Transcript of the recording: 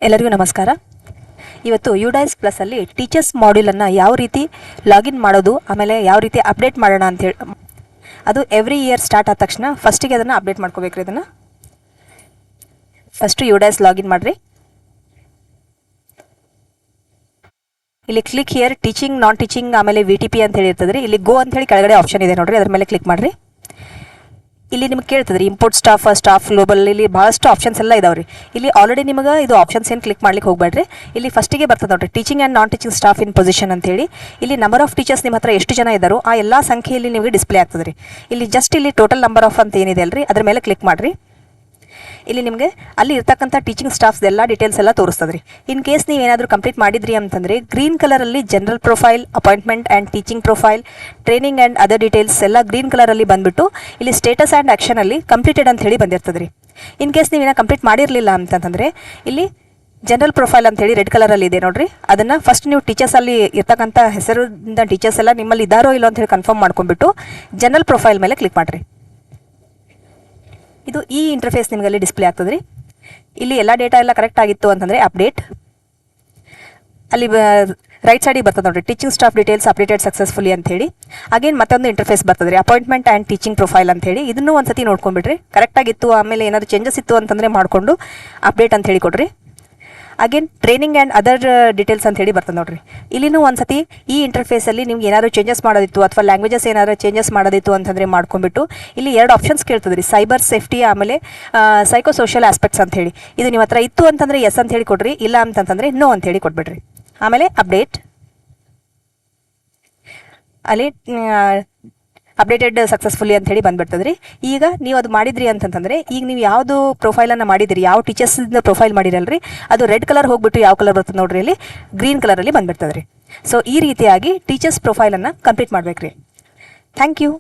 ಎಲ್ಲರಿಗೂ ನಮಸ್ಕಾರ. ಇವತ್ತು ಯುಡೈಸ್ ಪ್ಲಸ್ಸಲ್ಲಿ ಟೀಚರ್ಸ್ ಮಾಡ್ಯೂಲನ್ನು ಯಾವ ರೀತಿ ಲಾಗಿನ್ ಮಾಡೋದು, ಆಮೇಲೆ ಯಾವ ರೀತಿ ಅಪ್ಡೇಟ್ ಮಾಡೋಣ ಅಂತೇಳಿ, ಅದು ಎವ್ರಿ ಇಯರ್ ಸ್ಟಾರ್ಟ್ ಆದ ತಕ್ಷಣ ಫಸ್ಟಿಗೆ ಅದನ್ನು ಅಪ್ಡೇಟ್ ಮಾಡ್ಕೋಬೇಕ್ರಿ. ಇದನ್ನು ಫಸ್ಟು ಯುಡೈಸ್ ಲಾಗಿನ್ ಮಾಡಿರಿ. ಇಲ್ಲಿ click here teaching, non teaching, ಆಮೇಲೆ VTP ಅಂತ ಹೇಳಿ ಇರ್ತದೆ ರೀ. ಇಲ್ಲಿ ಗೋ ಅಂತ ಹೇಳಿ ಕೆಳಗಡೆ ಆಪ್ಷನ್ ಇದೆ ನೋಡಿರಿ, ಅದ್ರ ಮೇಲೆ ಕ್ಲಿಕ್ ಮಾಡಿರಿ. ಇಲ್ಲಿ ನಿಮ್ಗೆ ಕೇಳ್ತದೆ ರೀ ಇಂಪೋರ್ಟ್ ಸ್ಟಾಫ್ ಗ್ಲೋಬಲ್, ಇಲ್ಲಿ ಭಾಳಷ್ಟು ಆಪ್ಷನ್ಸ್ ಎಲ್ಲ ಇದಾವೆ ರೀ. ಇಲ್ಲಿ ಆಲ್ರೆಡಿ ನಿಮಗೆ ಇದು ಆಪ್ಷನ್ಸ್ ಏನು ಕ್ಲಿಕ್ ಮಾಡ್ಲಿಕ್ಕೆ ಹೋಗಬೇಡ್ರಿ. ಇಲ್ಲಿ ಫಸ್ಟಿಗೆ ಬರ್ತದೆ ನೋಡಿರಿ teaching and non teaching staff in position ಅಂತೇಳಿ. ಇಲ್ಲಿ ನಂಬರ್ ಆಫ್ ಟೀಚರ್ಸ್ ನಿಮ್ಮ ಹತ್ರ ಎಷ್ಟು ಜನ ಇದ್ದಾರೋ ಆ ಎಲ್ಲ ಸಂಖ್ಯೆಯಲ್ಲಿ ನಿಮಗೆ ಡಿಸ್ಪ್ಲೇ ಆಗ್ತದೆ ರೀ. ಇಲ್ಲಿ ಜಸ್ಟ್ ಇಲ್ಲಿ ಟೋಟಲ್ ನಂಬರ್ ಆಫ್ ಅಂತ ಏನಿದೆ ಅಲ್ರಿ, ಅದ್ರ ಮೇಲೆ ಕ್ಲಿಕ್ ಮಾಡಿರಿ. ಇಲ್ಲಿ ನಿಮಗೆ ಅಲ್ಲಿ ಇರ್ತಕ್ಕಂಥ ಟೀಚಿಂಗ್ ಸ್ಟಾಫ್ಸ್ ಎಲ್ಲ ಡೀಟೇಲ್ಸ್ ಎಲ್ಲ ತೋರಿಸ್ತದೆ ರೀ. ಇನ್ ಕೇಸ್ ನೀವು ಏನಾದರೂ ಕಂಪ್ಲೀಟ್ ಮಾಡಿದ್ರಿ ಅಂತಂದರೆ ಗ್ರೀನ್ ಕಲರಲ್ಲಿ general profile, appointment and teaching profile, training and other details ಎಲ್ಲ ಗ್ರೀನ್ ಕಲರಲ್ಲಿ ಬಂದುಬಿಟ್ಟು ಇಲ್ಲಿ ಸ್ಟೇಟಸ್ ಆ್ಯಂಡ್ ಆ್ಯಕ್ಷನಲ್ಲಿ ಕಂಪ್ಲೀಟೆಡ್ ಅಂತ ಹೇಳಿ ಬಂದಿರ್ತದೆ ರೀ. ಇನ್ ಕೇಸ್ ನೀವೇನೋ ಕಂಪ್ಲೀಟ್ ಮಾಡಿರಲಿಲ್ಲ ಅಂತಂದರೆ ಇಲ್ಲಿ ಜನರಲ್ ಪ್ರೊಫೈಲ್ ಅಂತ ಹೇಳಿ ರೆಡ್ ಕಲರಲ್ಲಿ ಇದೆ ನೋಡಿರಿ. ಅದನ್ನು ಫಸ್ಟ್ ನೀವು ಟೀಚರ್ಸಲ್ಲಿ ಇರ್ತಕ್ಕಂಥ ಹೆಸರಿಂದ ಟೀಚರ್ಸ್ ಎಲ್ಲ ನಿಮ್ಮಲ್ಲಿ ಇದ್ದಾರೋ ಇಲ್ಲೋ ಅಂತ ಹೇಳಿ ಕನ್ಫರ್ಮ್ ಮಾಡ್ಕೊಂಡ್ಬಿಟ್ಟು ಜನರಲ್ ಪ್ರೊಫೈಲ್ ಮೇಲೆ ಕ್ಲಿಕ್ ಮಾಡಿರಿ. ಇದು ಈ ಇಂಟರ್ಫೇಸ್ ನಿಮಗೆ ಅಲ್ಲಿ ಡಿಸ್ಪ್ಲೇ ಆಗ್ತದೆ ರೀ. ಇಲ್ಲಿ ಎಲ್ಲ ಡೇಟಾ ಎಲ್ಲ ಕರೆಕ್ಟ್ ಆಗಿತ್ತು ಅಂತಂದರೆ ಅಪ್ಡೇಟ್, ಅಲ್ಲಿ ರೈಟ್ ಸೈಡಿಗೆ ಬರ್ತದೆ ನೋಡಿರಿ teaching staff details updated successfully ಅಂತ ಹೇಳಿ. ಅಗೇನ್ ಮತ್ತೊಂದು ಇಂಟರ್ಫೇಸ್ ಬರ್ತದೆ ರೀ ಅಪಾಯಿಂಟ್ಮೆಂಟ್ ಆ್ಯಂಡ್ ಟೀಚಿಂಗ್ ಪ್ರೊಫೈಲ್ ಅಂತ ಹೇಳಿ. ಇದನ್ನು ಒಂದ್ಸತಿ ನೋಡ್ಕೊಂಡ್ಬಿಡ್ರಿ, ಕರೆಕ್ಟಾಗಿತ್ತು ಆಮೇಲೆ ಏನಾದರೂ ಚೇಂಜಸ್ ಇತ್ತು ಅಂತಂದರೆ ಮಾಡಿಕೊಂಡು ಅಪ್ಡೇಟ್ ಅಂತ ಹೇಳಿ ಕೊಡ್ರಿ. Again training and other details ಅಂತ ಹೇಳಿ ಬರ್ತದೆ ನೋಡಿರಿ. ಇಲ್ಲಿನೂ ಒಂದ್ಸತಿ ಈ ಇಂಟರ್ಫೇಸಲ್ಲಿ ನಿಮ್ಗೆ ಏನಾದರೂ ಚೇಂಜಸ್ ಮಾಡೋದಿತ್ತು ಅಥವಾ ಲ್ಯಾಂಗ್ವೇಜಸ್ ಏನಾದರೂ ಚೇಂಜಸ್ ಮಾಡೋದಿತ್ತು ಅಂತಂದರೆ ಮಾಡ್ಕೊಂಡ್ಬಿಟ್ಟು ಇಲ್ಲಿ ಎರಡು ಆಪ್ಷನ್ಸ್ ಕೇಳ್ತದೆ ರೀ, ಸೈಬರ್ ಸೇಫ್ಟಿ ಆಮೇಲೆ ಸೈಕೋ ಸೋಷಿಯಲ್ ಆಸ್ಪೆಕ್ಟ್ಸ್ ಅಂತ ಹೇಳಿ. ಇದು ನಿಮ್ಮ ಹತ್ರ ಇತ್ತು ಅಂತಂದರೆ ಎಸ್ ಅಂತ ಹೇಳಿ ಕೊಡ್ರಿ, ಇಲ್ಲ ಅಂತಂದರೆ ನೋ ಅಂತ ಹೇಳಿ ಕೊಟ್ಬಿಡ್ರಿ. ಆಮೇಲೆ ಅಪ್ಡೇಟ್, ಅಲ್ಲಿ ಅಪ್ಡೇಟೆಡ್ ಸಕ್ಸಸ್ಫುಲಿ ಅಂತ ಹೇಳಿ ಬಂದ್ಬಿಡ್ತದೆ ರೀ. ಈಗ ನೀವು ಅದು ಮಾಡಿದ್ರಿ ಅಂತಂದರೆ ಈಗ ನೀವು ಯಾವುದು ಪ್ರೊಫೈಲನ್ನು ಮಾಡಿದಿರಿ, ಯಾವ ಟೀಚರ್ಸಿಂದ ಪ್ರೊಫೈಲ್ ಮಾಡಿರಲ್ರಿ, ಅದು ರೆಡ್ ಕಲರ್ ಹೋಗ್ಬಿಟ್ಟು ಯಾವ ಕಲರ್ ಬರ್ತದೆ ನೋಡ್ರಿ, ಇಲ್ಲಿ ಗ್ರೀನ್ ಕಲರಲ್ಲಿ ಬಂದ್ಬಿಡ್ತದೆ ರೀ. ಸೊ ಈ ರೀತಿಯಾಗಿ ಟೀಚರ್ಸ್ ಪ್ರೊಫೈಲನ್ನು ಕಂಪ್ಲೀಟ್ ಮಾಡ್ಬೇಕ್ರಿ. Thank you.